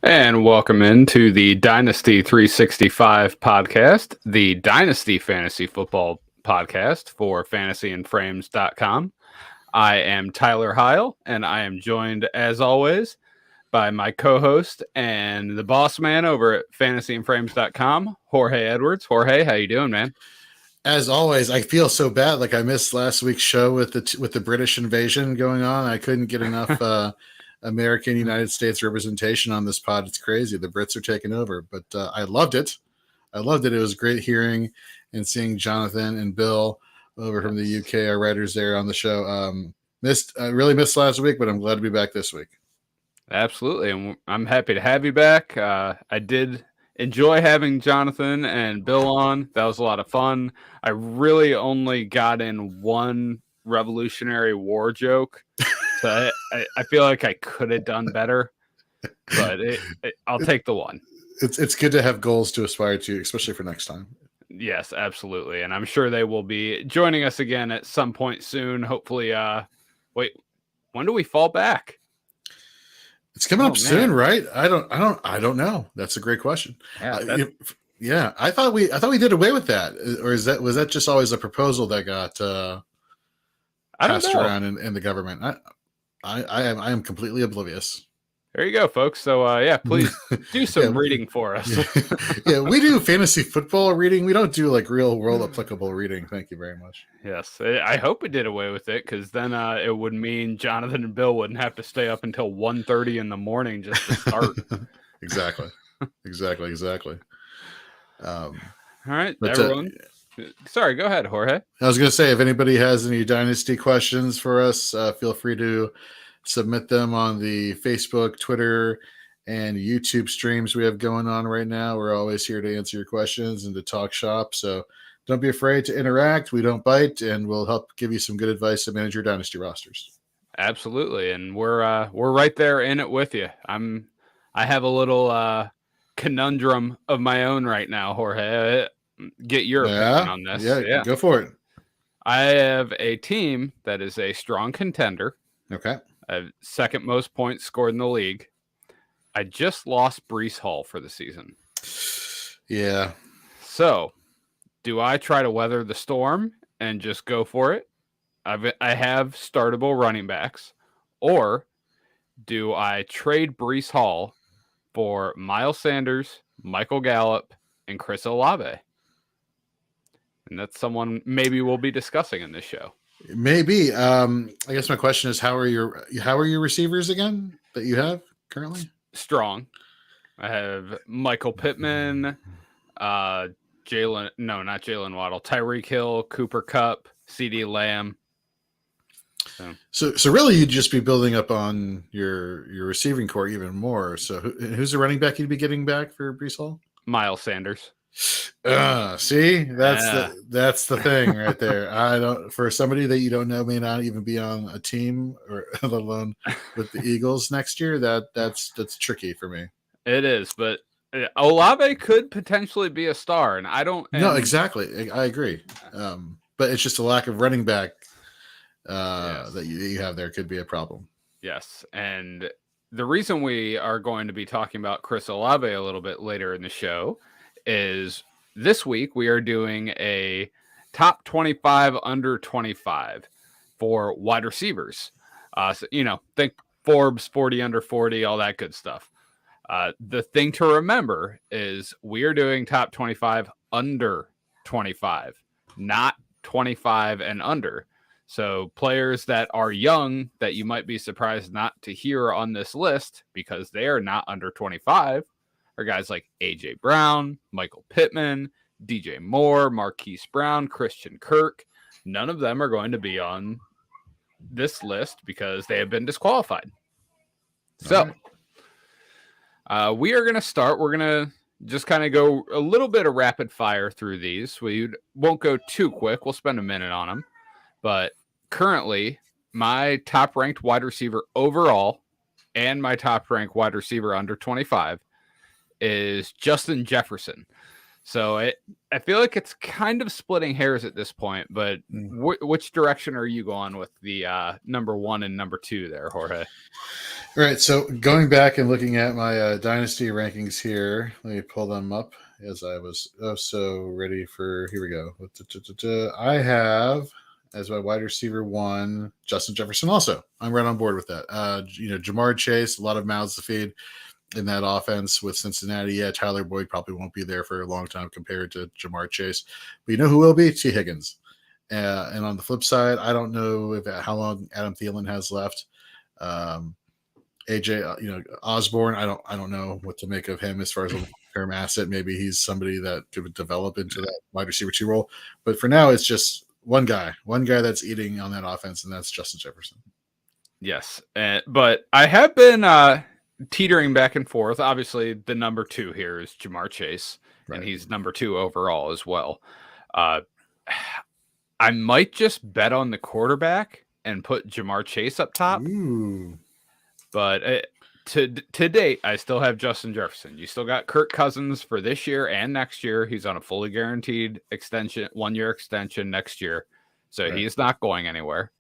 And welcome into the Dynasty 365 podcast, the Dynasty Fantasy Football podcast for fantasyandframes.com. I am Tyler Heil, and I am joined, as always, by my co-host and the boss man over at fantasyandframes.com, Jorge Edwards. Jorge, how you doing, man? As always, I feel so bad. Like I missed last week's show with the British invasion going on. I couldn't get enough American United States representation on this pod. It's crazy. The Brits are taking over, but I loved it. It was great hearing and seeing Jonathan and Bill over from the UK, our writers there on the show. I really missed last week, but I'm glad to be back this week. Absolutely, and I'm happy to have you back. I did enjoy having Jonathan and Bill on. That was a lot of fun. I really only got in one Revolutionary War joke, so I feel like I could have done better, but I'll take the one. It's good to have goals to aspire to, especially for next time. Yes, absolutely, and I'm sure they will be joining us again at some point soon. Hopefully, wait, when do we fall back? It's coming up soon, right? I don't know. That's a great question. Yeah, I thought we did away with that, or was that just always a proposal that got passed around in the government? I am completely oblivious. There you go, folks. So please do some reading for us. Yeah, we do fantasy football reading. We don't do like real world applicable reading. Thank you very much. Yes, I hope we did away with it, because then it would mean Jonathan and Bill wouldn't have to stay up until 1:30 in the morning just to start. Exactly. All right, everyone. Sorry, go ahead, Jorge. I was going to say, if anybody has any Dynasty questions for us, feel free to submit them on the Facebook, Twitter, and YouTube streams we have going on right now. We're always here to answer your questions and to talk shop. So don't be afraid to interact. We don't bite, and we'll help give you some good advice to manage your Dynasty rosters. Absolutely, and we're right there in it with you. I have a little conundrum of my own right now, Jorge. Get your opinion on this. Yeah, go for it. I have a team that is a strong contender. Okay. Second most points scored in the league. I just lost Breece Hall for the season. Yeah. So, do I try to weather the storm and just go for it? I have startable running backs. Or do I trade Breece Hall for Miles Sanders, Michael Gallup, and Chris Olave? And that's someone maybe we'll be discussing in this show. Maybe. I guess my question is, how are your receivers again that you have currently? Strong. I have Michael Pittman, not Jalen Waddle, Tyreek Hill, Cooper Kupp, CeeDee Lamb. So really, you'd just be building up on your receiving core even more. So who's the running back you'd be getting back for Breece Hall? Miles Sanders. See, that's the thing right there. For somebody that you don't know may not even be on a team, or let alone with the Eagles next year. That's tricky for me. It is, but Olave could potentially be a star, and I don't. No, exactly. I agree. But it's just a lack of running back that you have there could be a problem. Yes, and the reason we are going to be talking about Chris Olave a little bit later in the show is this week we are doing a top 25 under 25 for wide receivers. Think Forbes 40 under 40, all that good stuff. The thing to remember is we are doing top 25 under 25, not 25 and under. So players that are young that you might be surprised not to hear on this list because they are not under 25 are guys like A.J. Brown, Michael Pittman, DJ Moore, Marquise Brown, Christian Kirk. None of them are going to be on this list because they have been disqualified. So we are going to start. We're going to just kind of go a little bit of rapid fire through these. We won't go too quick. We'll spend a minute on them. But currently, my top-ranked wide receiver overall and my top-ranked wide receiver under 25 is Justin Jefferson. So I feel like it's kind of splitting hairs at this point, but which direction are you going with the number 1 and number 2 there, Jorge? All right, so going back and looking at my dynasty rankings here, let me pull them up as I was so ready for. Here we go. I have as my wide receiver one Justin Jefferson. Also, I'm right on board with that. Jamar Chase, a lot of mouths to feed in that offense with Cincinnati. Yeah, Tyler Boyd probably won't be there for a long time compared to Jamar Chase, but you know who will be? T. Higgins. And on the flip side, I don't know how long Adam Thielen has left. AJ, Osborne. I don't know what to make of him as far as a long-term asset. Maybe he's somebody that could develop into that wide receiver 2 role. But for now, it's just one guy that's eating on that offense, and that's Justin Jefferson. Yes, but I have been teetering back and forth. Obviously, the number 2 here is Jamar Chase, right, and he's number 2 overall as well. I might just bet on the quarterback and put Jamar Chase up top. Ooh. But to date, I still have Justin Jefferson. You still got Kirk Cousins for this year and next year. He's on a fully guaranteed extension, 1-year extension next year. So right, he's not going anywhere.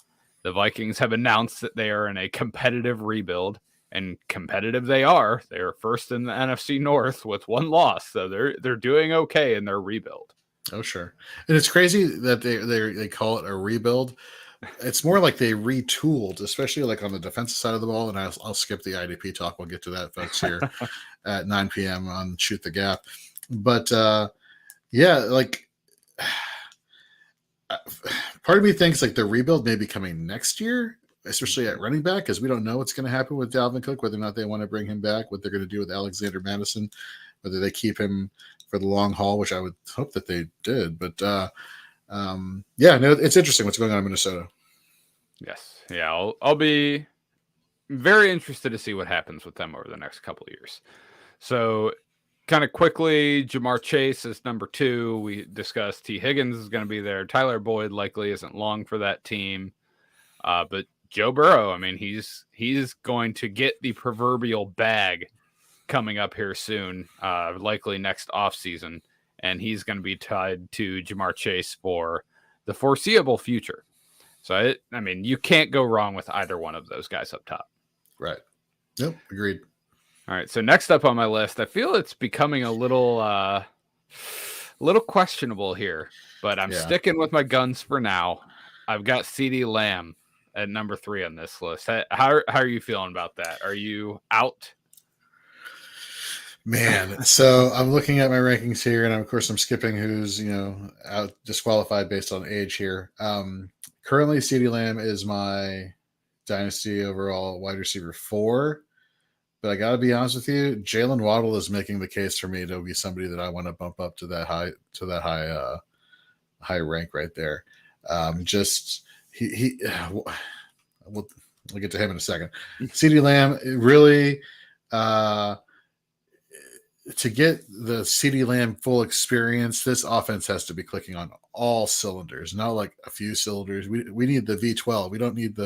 The Vikings have announced that they are in a competitive rebuild, and competitive they are. They are first in the NFC North with 1 loss. So they're doing okay in their rebuild. Oh, sure. And it's crazy that they call it a rebuild. It's more like they retooled, especially like on the defensive side of the ball. And I'll skip the IDP talk. We'll get to that, folks, here at 9 p.m. on Shoot the Gap. But yeah, like part of me thinks like the rebuild may be coming next year, especially at running back, because we don't know what's going to happen with Dalvin Cook, whether or not they want to bring him back, what they're going to do with Alexander Madison, whether they keep him for the long haul, which I would hope that they did. But it's interesting what's going on in Minnesota. Yes. Yeah. I'll be very interested to see what happens with them over the next couple of years. So kind of quickly, Jamar Chase is number 2. We discussed T. Higgins is going to be there. Tyler Boyd likely isn't long for that team. But Joe Burrow, I mean, he's going to get the proverbial bag coming up here soon, likely next offseason. And he's going to be tied to Jamar Chase for the foreseeable future. So, I mean, you can't go wrong with either one of those guys up top. Right. Nope. Agreed. All right. So next up on my list, I feel it's becoming a little questionable here, but I'm sticking with my guns for now. I've got CeeDee Lamb at number 3 on this list. How are you feeling about that? Are you out? Man, so I'm looking at my rankings here, and of course I'm skipping who's out disqualified based on age here. Currently, CeeDee Lamb is my dynasty overall wide receiver 4, but I got to be honest with you, Jalen Waddle is making the case for me to be somebody that I want to bump up to that high rank right there. We'll get to him in a second. CeeDee Lamb really. To get the CeeDee Lamb full experience, this offense has to be clicking on all cylinders, not like a few cylinders. We need the V12. We don't need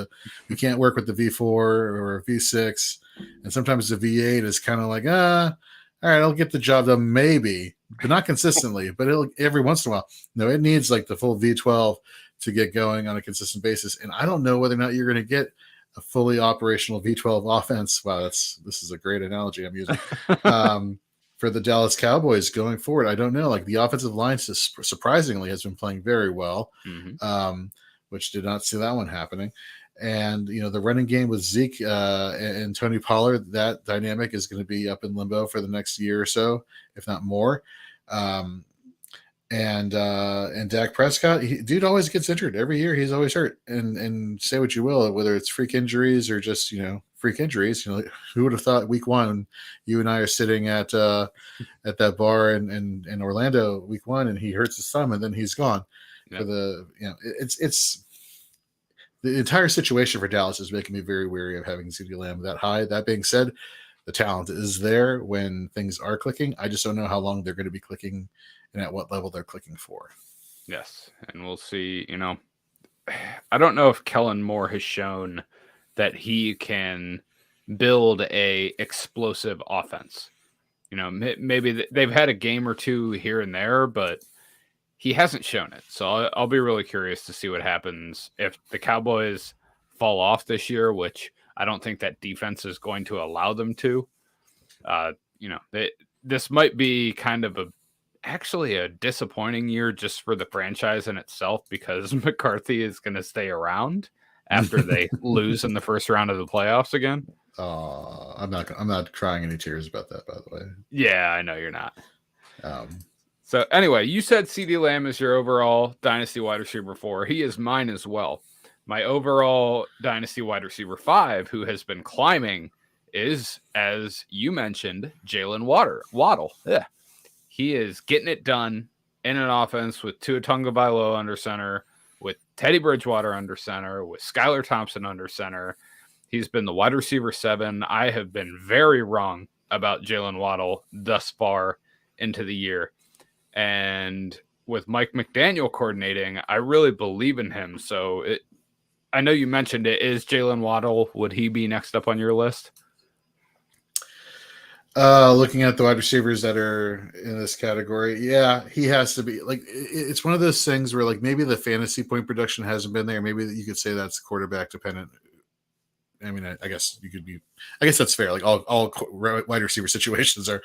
we can't work with the V4 or V6. And sometimes the V8 is kind of like, all right, I'll get the job done maybe, but not consistently, but every once in a while. No, it needs like the full V12 to get going on a consistent basis. And I don't know whether or not you're going to get a fully operational V12 offense. Wow, this is a great analogy I'm using. For the Dallas Cowboys going forward, I don't know. Like the offensive line surprisingly has been playing very well, which did not see that one happening. And the running game with Zeke and Tony Pollard, that dynamic is going to be up in limbo for the next year or so, if not more. And Dak Prescott, dude always gets injured every year. He's always hurt. And say what you will, whether it's freak injuries or just freak injuries. Who would have thought week 1 you and I are sitting at that bar in Orlando week 1 and he hurts his thumb and then he's gone. Yeah. For the it's the entire situation for Dallas is making me very wary of having CeeDee Lamb that high. That being said, the talent is there when things are clicking. I just don't know how long they're going to be clicking and at what level they're clicking for. Yes, and we'll see. I don't know if Kellen Moore has shown that he can build a explosive offense. Maybe they've had a game or two here and there, but he hasn't shown it. So I'll be really curious to see what happens if the Cowboys fall off this year, which I don't think that defense is going to allow them to. This might be kind of actually a disappointing year just for the franchise in itself, because McCarthy is going to stay around after they lose in the first round of the playoffs again. I'm not crying any tears about that, by the way. Yeah, I know you're not. So anyway, you said CeeDee Lamb is your overall dynasty wide receiver 4. He is mine as well. My overall dynasty wide receiver 5, who has been climbing, is, as you mentioned, Jalen Waddle. Yeah. He is getting it done in an offense with Tua Tagovailoa under center, with Teddy Bridgewater under center, with Skylar Thompson under center. He's been the wide receiver 7. I have been very wrong about Jalen Waddle thus far into the year. And with Mike McDaniel coordinating, I really believe in him. So I know you mentioned it. Is Jalen Waddle, would he be next up on your list? Looking at the wide receivers that are in this category, yeah, he has to be. Like, it's one of those things where, like, maybe the fantasy point production hasn't been there. Maybe you could say that's quarterback dependent. I mean, I guess that's fair. Like, all wide receiver situations are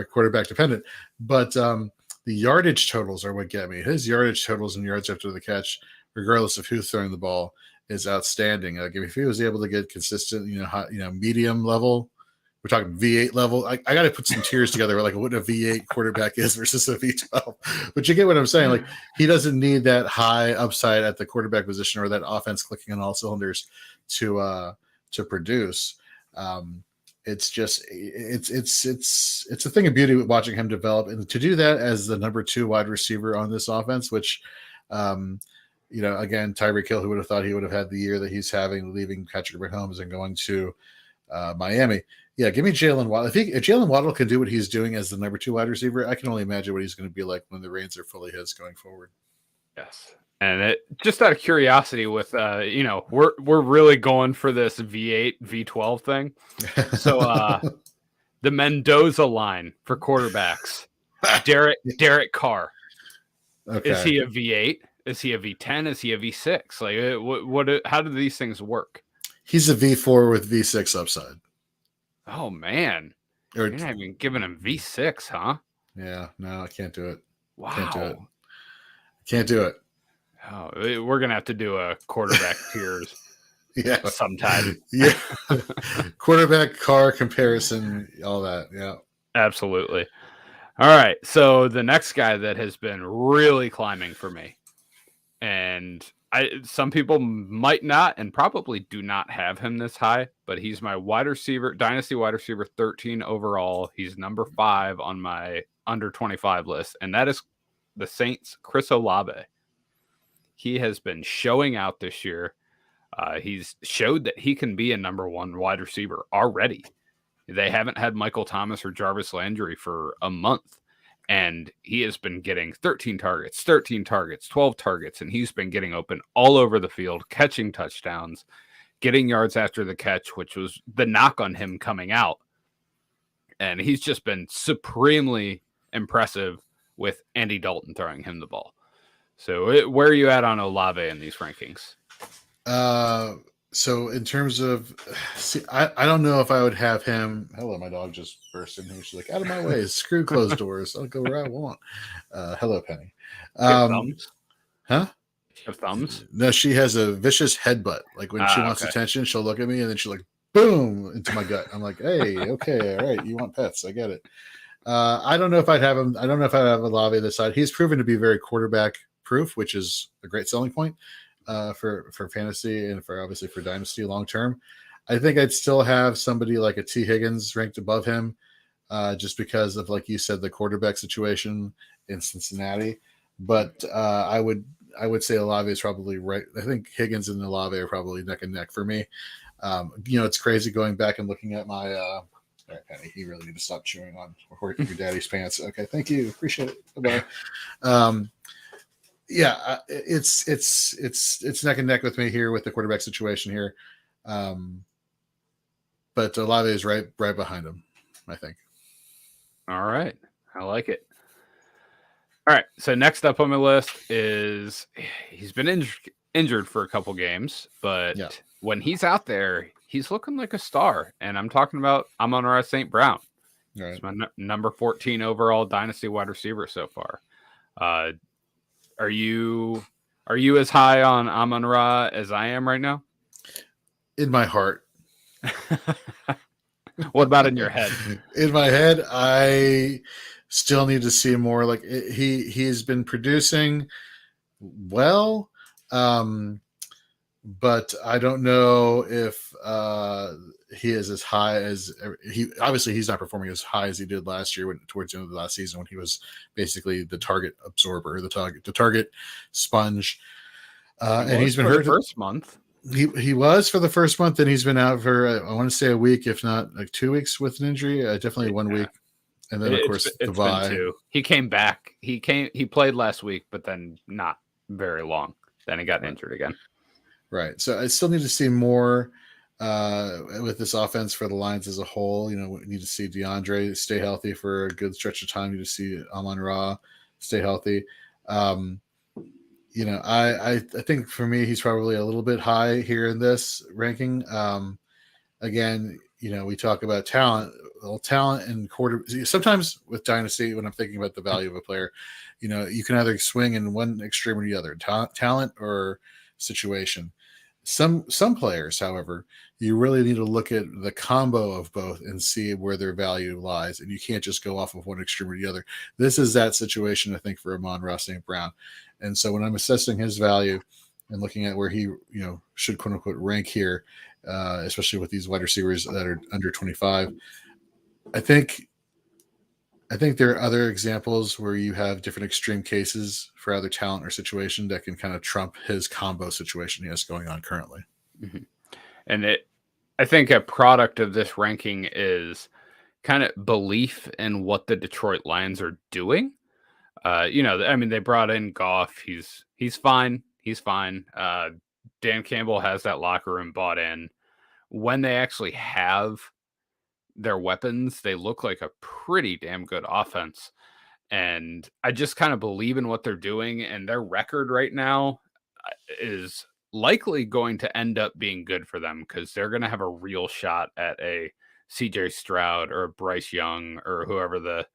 quarterback dependent. But the yardage totals are what get me. His yardage totals and yards after the catch, regardless of who's throwing the ball, is outstanding. Like, if he was able to get consistent, medium level. We're talking V8 level. I got to put some tiers together, like what a V8 quarterback is versus a V12. But you get what I'm saying. Like, he doesn't need that high upside at the quarterback position or that offense clicking on all cylinders to produce. It's a thing of beauty watching him develop, and to do that as the number 2 wide receiver on this offense, which, again, Tyreek Hill, who would have thought he would have had the year that he's having, leaving Patrick Mahomes and going to Miami. Yeah, give me Jalen Waddle. If Jalen Waddle can do what he's doing as the number 2 wide receiver, I can only imagine what he's going to be like when the reins are fully his going forward. Yes. And just out of curiosity, with we're really going for this V8 V12 thing. So the Mendoza line for quarterbacks, Derek Carr. Okay. Is he a V8? Is he a V10? Is he a V6? Like, how do these things work? He's a V4 with V6 upside. Oh man, you're not even giving him V6, huh? Yeah, no, I can't do it. Wow, can't do it. Oh, we're gonna have to do a quarterback tiers, sometime. Yeah, quarterback Carr comparison, all that. Yeah, absolutely. All right, so the next guy that has been really climbing for me, and some people might not and probably do not have him this high, but he's my dynasty wide receiver 13 overall. He's number 5 on my under 25 list, and that is the Saints' Chris Olave. He has been showing out this year. He's showed that he can be a number 1 wide receiver already. They haven't had Michael Thomas or Jarvis Landry for a month. And he has been getting 13 targets, 12 targets, and he's been getting open all over the field, catching touchdowns, getting yards after the catch, which was the knock on him coming out. And he's just been supremely impressive with Andy Dalton throwing him the ball. So where are you at on Olave in these rankings? So in terms of, I don't know if I would have him. Hello, my dog just burst in here. She's like, out of my way, screw closed doors. I'll go where I want. Hello, Penny. Thumbs? Huh? She have thumbs? No, she has a vicious headbutt. Like when she wants attention, she'll look at me and then she'll like, boom, into my gut. I'm like, hey, okay, all right, you want pets. I get it. I don't know if I'd have him. I don't know if I'd have Olave this side. He's proven to be very quarterback proof, which is a great selling point. For fantasy and obviously for dynasty long term. I think I'd still have somebody like a T. Higgins ranked above him, just because of, like you said, the quarterback situation in Cincinnati. But I would say Olave is probably right. I think Higgins and Olave are probably neck and neck for me. It's crazy going back and looking at my. All right, Penny, you really need to stop chewing on your daddy's pants. Okay, thank you, appreciate it. Bye. Yeah, it's neck and neck with me here with the quarterback situation here, but Olave is right behind him, I think. All right, I like it. All right, so next up on my list is he's been injured for a couple games, but when he's out there, he's looking like a star. And I'm talking about Amon-Ra St. Brown. Right. He's my number 14 overall dynasty wide receiver so far. Are you as high on Amon-Ra as I am right now? In my heart. What about in your head? In my head, I still need to see more. Like he's been producing well, but I don't know if he is as high as he's not performing as high as he did last year towards the end of the last season when he was basically the target absorber, the target sponge. And he's been hurt the first month. He was for the first month, and he's been out for I want to say a week, if not like 2 weeks with an injury. Definitely 1 week, and then of course the bye. Been 2. He came back. He played last week, but then not very long. Then he got injured again. Right. So I still need to see more with this offense for the Lions as a whole. We need to see DeAndre stay healthy for a good stretch of time. We need to see Amon-Ra stay healthy. I think for me, he's probably a little bit high here in this ranking. Again, we talk about talent and quarter. Sometimes with dynasty, when I'm thinking about the value of a player, you can either swing in one extreme or the other, talent or situation. Some players, however, you really need to look at the combo of both and see where their value lies, and you can't just go off of one extreme or the other. This is that situation, I think, for Amon-Ra St. Brown. And so when I'm assessing his value and looking at where he, should quote unquote rank here, especially with these wide receivers that are under 25, I think there are other examples where you have different extreme cases for either talent or situation that can kind of trump his combo situation he has going on currently. Mm-hmm. And I think a product of this ranking is kind of belief in what the Detroit Lions are doing. They brought in Goff. He's fine. He's fine. Dan Campbell has that locker room bought in. When they actually have their weapons, they look like a pretty damn good offense. And I just kind of believe in what they're doing, and their record right now is likely going to end up being good for them because they're going to have a real shot at a CJ Stroud or a Bryce Young or whoever the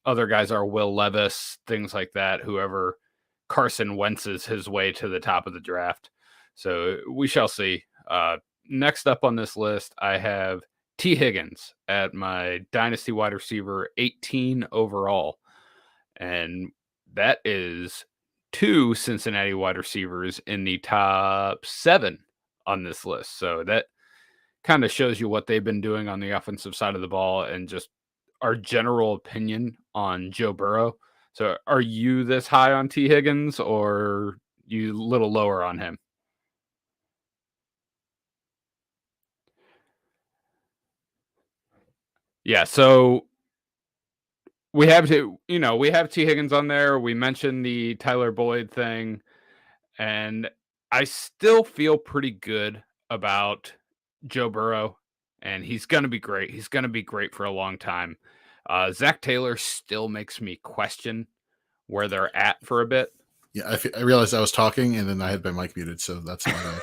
other guys are, Will Levis, things like that, whoever Carson Wentz's his way to the top of the draft. So we shall see. Next up on this list, I have T. Higgins at my dynasty wide receiver, 18 overall. And that is 2 Cincinnati wide receivers in the top 7 on this list. So that kind of shows you what they've been doing on the offensive side of the ball and just our general opinion on Joe Burrow. So are you this high on T. Higgins or you a little lower on him? Yeah, so we have T. Higgins on there. We mentioned the Tyler Boyd thing, and I still feel pretty good about Joe Burrow, and he's going to be great. He's going to be great for a long time. Zach Taylor still makes me question where they're at for a bit. Yeah, I realized I was talking, and then I had my mic muted, so that's why.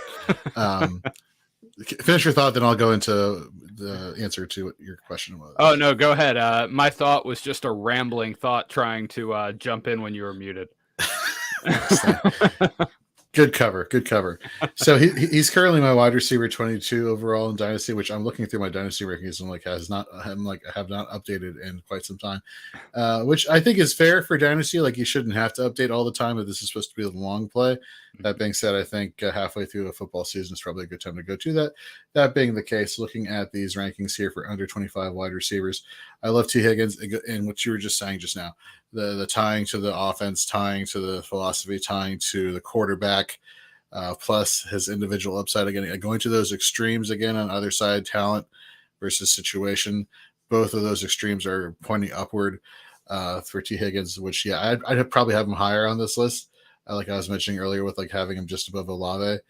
Finish your thought, then I'll go into the answer to what your question was. Oh, no, go ahead. My thought was just a rambling thought trying to jump in when you were muted. Good cover. So he's currently my wide receiver 22 overall in Dynasty, which I'm looking through my Dynasty rankings and I have not updated in quite some time, which I think is fair for Dynasty. Like you shouldn't have to update all the time, but this is supposed to be a long play. That being said, I think halfway through a football season is probably a good time to go to that. That being the case, looking at these rankings here for under 25 wide receivers, I love T. Higgins and what you were just saying just now. The tying to the offense, tying to the philosophy, tying to the quarterback, plus his individual upside. Again, going to those extremes again on either side, talent versus situation. Both of those extremes are pointing upward for T. Higgins, which, yeah, I'd probably have him higher on this list, like I was mentioning earlier with like having him just above Olave.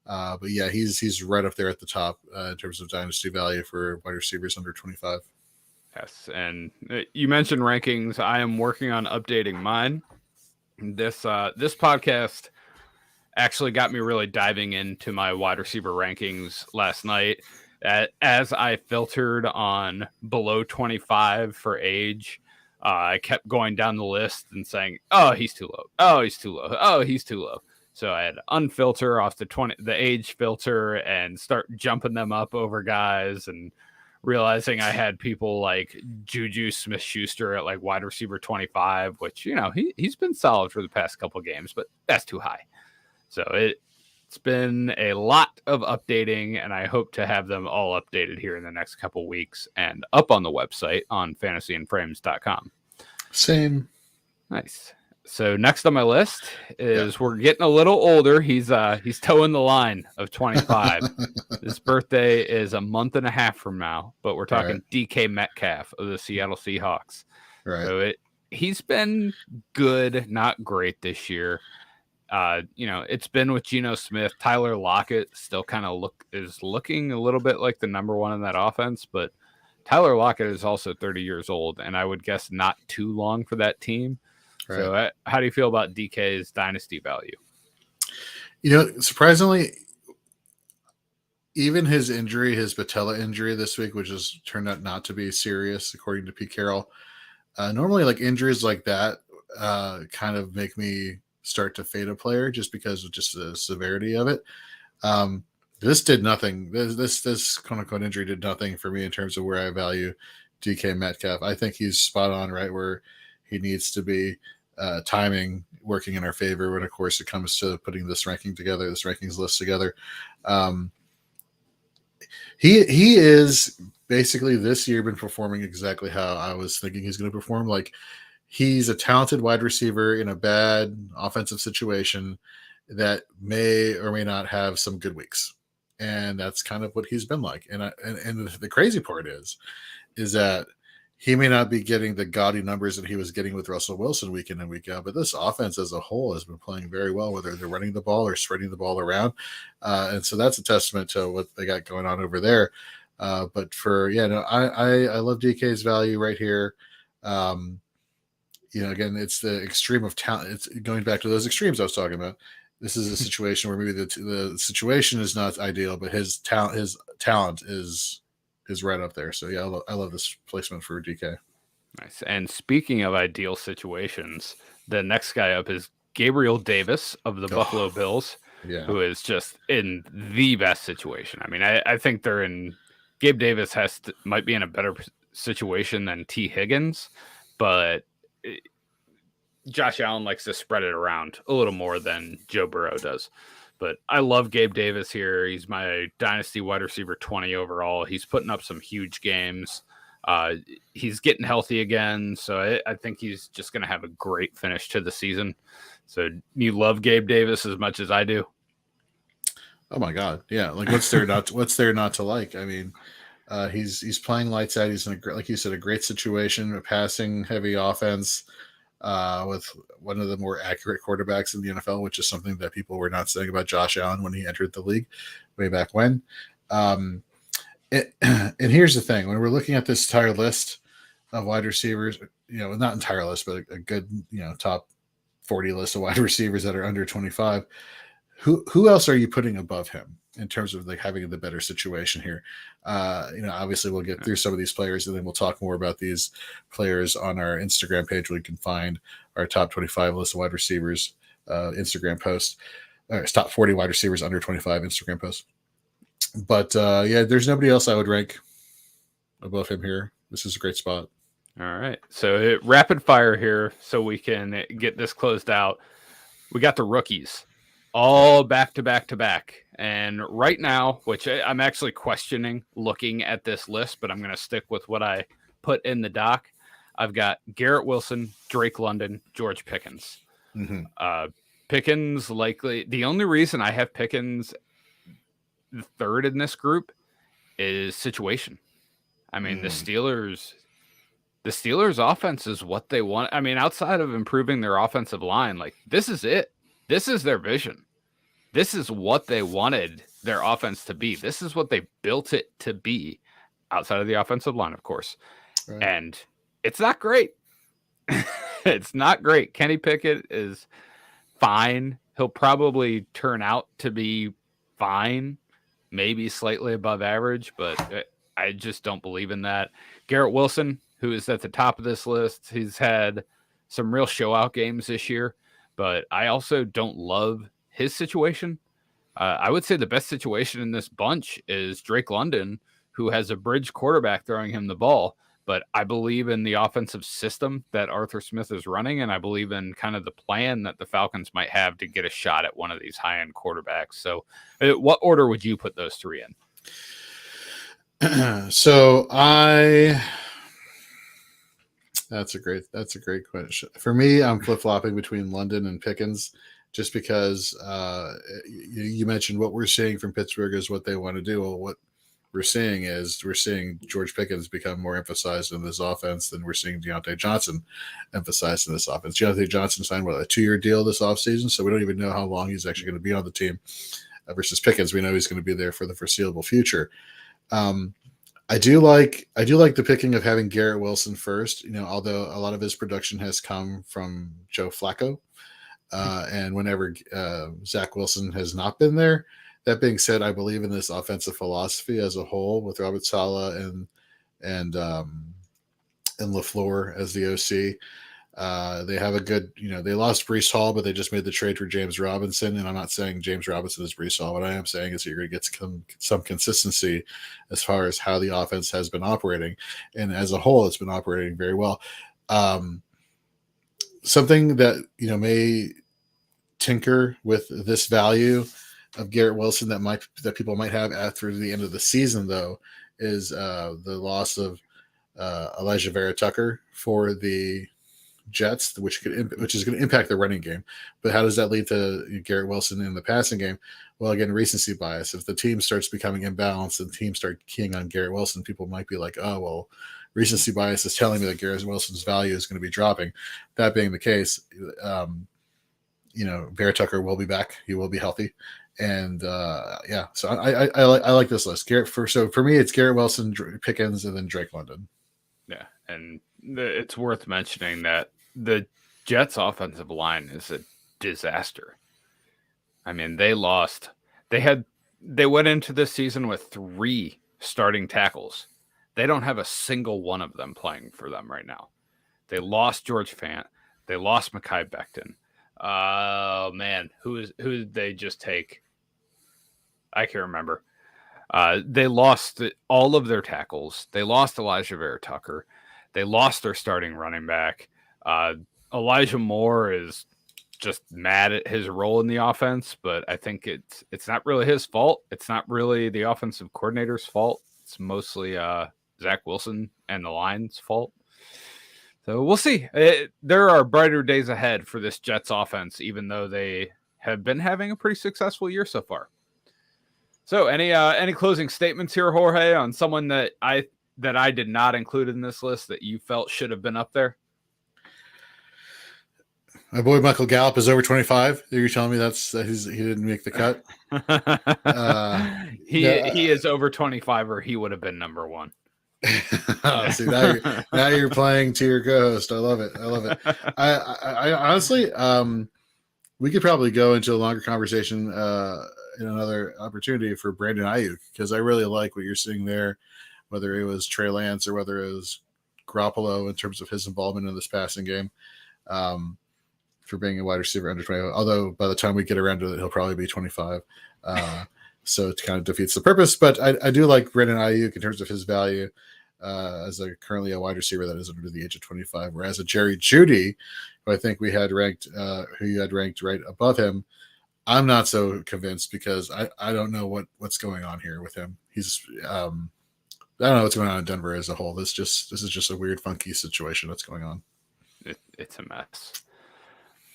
But, yeah, he's right up there at the top in terms of dynasty value for wide receivers under 25. Yes, and you mentioned rankings. I am working on updating mine. This podcast actually got me really diving into my wide receiver rankings last night. As I filtered on below 25 for age, I kept going down the list and saying, "Oh, he's too low. Oh, he's too low. Oh, he's too low." So I had to unfilter off the age filter and start jumping them up over guys, and realizing I had people like Juju Smith-Schuster at like wide receiver 25, which, you know, he's been solid for the past couple games, but that's too high. So it's been a lot of updating, and I hope to have them all updated here in the next couple weeks and up on the website on fantasyandframes.com. Same. Nice. So next on my list is we're getting a little older. He's towing the line of 25. His birthday is a month and a half from now, but we're talking DK Metcalf of the Seattle Seahawks. Right. So he's been good, not great this year. You know, it's been with Geno Smith. Tyler Lockett still kind of looking a little bit like the number one in that offense, but Tyler Lockett is also 30 years old, and I would guess not too long for that team. Right. So how do you feel about DK's dynasty value? You know, surprisingly, even his patella injury this week, which has turned out not to be serious, according to Pete Carroll, normally like injuries like that kind of make me start to fade a player just because of just the severity of it. This did nothing. This quote unquote injury did nothing for me in terms of where I value DK Metcalf. I think he's spot on right where he needs to be. Timing working in our favor when, of course, it comes to putting this rankings list together. He is basically this year been performing exactly how I was thinking he's going to perform. Like, he's a talented wide receiver in a bad offensive situation that may or may not have some good weeks, and that's kind of what he's been like. And the crazy part is that he may not be getting the gaudy numbers that he was getting with Russell Wilson week in and week out, but this offense as a whole has been playing very well, whether they're running the ball or spreading the ball around. And so that's a testament to what they got going on over there. But I love DK's value right here. You know, again, it's the extreme of talent. It's going back to those extremes I was talking about. This is a situation where maybe the situation is not ideal, but his talent is right up there. So yeah, I love this placement for DK. Nice. And speaking of ideal situations, the next guy up is Gabriel Davis of the Buffalo Bills, who is just in the best situation. I mean, I think Gabe Davis might be in a better situation than T. Higgins, but Josh Allen likes to spread it around a little more than Joe Burrow does. But I love Gabe Davis here. He's my dynasty wide receiver 20 overall. He's putting up some huge games. He's getting healthy again. So I think he's just going to have a great finish to the season. So you love Gabe Davis as much as I do? Oh my God. Yeah. Like what's there not to like? I mean, he's playing lights out. He's in like you said, a great situation, a passing heavy offense. With one of the more accurate quarterbacks in the NFL, which is something that people were not saying about Josh Allen when he entered the league way back when. And here's the thing. When we're looking at this entire list of wide receivers, you know, not entire list, but a good, you know, top 40 list of wide receivers that are under 25, who else are you putting above him in terms of like having the better situation here? You know, obviously we'll get through some of these players and then we'll talk more about these players on our Instagram page where you can find our top 25 list of wide receivers Instagram post. Top 40 wide receivers under 25 Instagram post. But there's nobody else I would rank above him here. This is a great spot. All right. So rapid fire here so we can get this closed out. We got the rookies all back to back to back. And right now, which I'm actually questioning looking at this list, but I'm going to stick with what I put in the doc. I've got Garrett Wilson, Drake London, George Pickens. Mm-hmm. Pickens likely. The only reason I have Pickens third in this group is situation. I mean, the Steelers offense is what they want. I mean, outside of improving their offensive line, like this is it. This is their vision. This is what they wanted their offense to be. This is what they built it to be outside of the offensive line, of course. Right. And it's not great. It's not great. Kenny Pickett is fine. He'll probably turn out to be fine. maybe slightly above average, but I just don't believe in that. Garrett Wilson, who is at the top of this list, he's had some real show out games this year, but I also don't love his situation. I would say the best situation in this bunch is Drake London, who has a bridge quarterback throwing him the ball. But I believe in the offensive system that Arthur Smith is running, and I believe in kind of the plan that the Falcons might have to get a shot at one of these high-end quarterbacks. So what order would you put those three in? That's a great question. For me, I'm flip-flopping between London and Pickens, just because you mentioned what we're seeing from Pittsburgh is what they want to do. Well, what we're seeing George Pickens become more emphasized in this offense than we're seeing Deontay Johnson emphasized in this offense. Deontay Johnson signed, a 2-year deal this offseason, so we don't even know how long he's actually going to be on the team. Versus Pickens, we know he's going to be there for the foreseeable future. I do like the picking of having Garrett Wilson first, although a lot of his production has come from Joe Flacco. And whenever Zach Wilson has not been there. That being said, I believe in this offensive philosophy as a whole with Robert Saleh and LaFleur as the OC. They have a good, they lost Breece Hall, but they just made the trade for James Robinson. And I'm not saying James Robinson is Breece Hall. What I am saying is you're going to get some consistency as far as how the offense has been operating. And as a whole, it's been operating very well. Something that, may tinker with this value of Garrett Wilson that people might have after the end of the season, though, is the loss of Elijah Vera Tucker for the Jets, which is going to impact the running game. But how does that lead to Garrett Wilson in the passing game? Well, again, recency bias. If the team starts becoming imbalanced and teams start keying on Garrett Wilson, people might be like, oh, well, recency bias is telling me that Garrett Wilson's value is going to be dropping. That being the case, Vera Tucker will be back. He will be healthy. And so I like this list. So for me, it's Garrett Wilson, Pickens, and then Drake London. Yeah, and it's worth mentioning that the Jets' offensive line is a disaster. I mean, they went into this season with 3 starting tackles. They don't have a single one of them playing for them right now. They lost George Fant. They lost Mekhi Becton. Oh man, who did they just take? I can't remember. They lost all of their tackles. They lost Elijah Vera Tucker. They lost their starting running back. Elijah Moore is just mad at his role in the offense, but I think it's not really his fault. It's not really the offensive coordinator's fault. It's mostly Zach Wilson and the line's fault. So we'll see. There are brighter days ahead for this Jets offense, even though they have been having a pretty successful year so far. So any closing statements here, Jorge, on someone that I did not include in this list that you felt should have been up there? My boy Michael Gallup is over 25. You're telling me he didn't make the cut? He is over 25, or he would have been number 1. See, now you're playing to your co-host. I love it. I honestly, we could probably go into a longer conversation in another opportunity for Brandon Ayuk, because I really like what you're seeing there, whether it was Trey Lance or whether it was Garoppolo in terms of his involvement in this passing game, for being a wide receiver under 20. Although by the time we get around to it, he'll probably be 25. So it kind of defeats the purpose. But I do like Brandon Ayuk in terms of his value as currently a wide receiver that is under the age of 25. Whereas a Jerry Jeudy, who I think we had ranked, who you had ranked right above him, I'm not so convinced, because I don't know what's going on here with him. He's I don't know what's going on in Denver as a whole. This is just a weird, funky situation that's going on. It's a mess.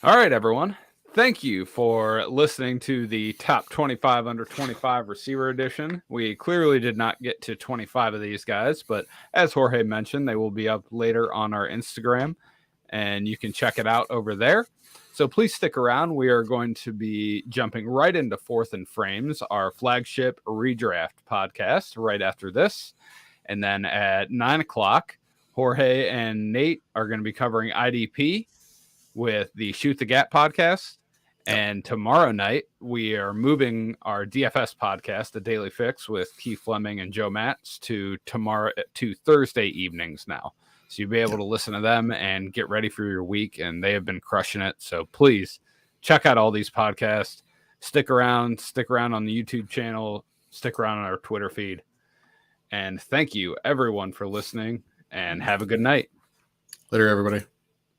All right, everyone. Thank you for listening to the top 25 under 25 receiver edition. We clearly did not get to 25 of these guys, but as Jorge mentioned, they will be up later on our Instagram, and you can check it out over there. So please stick around. We are going to be jumping right into Fourth and Frames, our flagship redraft podcast, right after this. And then at 9 o'clock, Jorge and Nate are going to be covering IDP with the Shoot the Gap podcast. And tomorrow night, we are moving our DFS podcast, The Daily Fix, with Keith Fleming and Joe Matz to Thursday evenings now. So you'll be able to listen to them and get ready for your week. And they have been crushing it. So please check out all these podcasts. Stick around on the YouTube channel. Stick around on our Twitter feed. And thank you, everyone, for listening. And have a good night. Later, everybody.